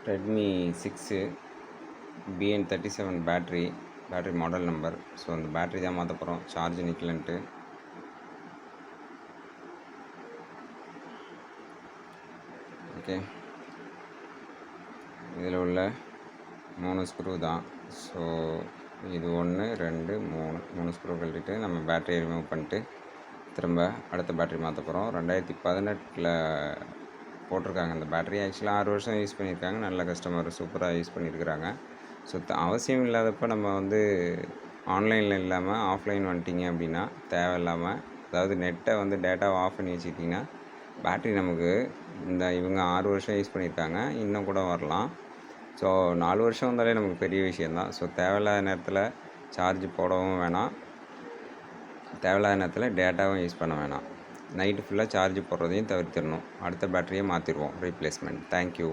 Redmi 6 BN37 battery model number. So அந்த battery தான் மாற்ற போகிறோம், சார்ஜ் நிற்கலன்ட்டு. ஓகே, இதில் உள்ள 3 ஸ்க்ரூ தான். ஸோ இது 1 2 3 ஸ்க்ரூ கழட்டிட்டு நம்ம பேட்டரியை ரிமூவ் பண்ணிட்டு திரும்ப அடுத்த பேட்டரி மாற்ற போகிறோம். 2018 போட்டிருக்காங்க இந்த பேட்டரி. ஆக்சுவலாக 6 வருஷம் யூஸ் பண்ணியிருக்காங்க. நல்ல கஸ்டமர், சூப்பராக யூஸ் பண்ணியிருக்கிறாங்க. ஸோ அவசியம் இல்லாதப்போ நம்ம ஆன்லைனில் இல்லாமல் ஆஃப்லைன் வந்துட்டிங்க அப்படின்னா தேவையில்லாமல், அதாவது நெட்டை டேட்டாவை ஆஃப் பண்ணி வச்சுக்கிட்டிங்கன்னா பேட்டரி நமக்கு இவங்க 6 வருஷம் யூஸ் பண்ணியிருக்காங்க, இன்னும் கூட வரலாம். ஸோ 4 வருஷம் வந்தாலே நமக்கு பெரிய விஷயந்தான். ஸோ தேவையில்லாத நேரத்தில் சார்ஜ் போடவும் வேணாம், தேவையில்லாத நேரத்தில் டேட்டாவும் யூஸ் பண்ண வேணாம். நைட்டு ஃபுல்லாக சார்ஜ் போடுறதையும் தவிர்த்திடணும். அடுத்த பேட்டரியை மாற்றிடுவோம், ரீப்ளேஸ்மெண்ட். தேங்க்யூ.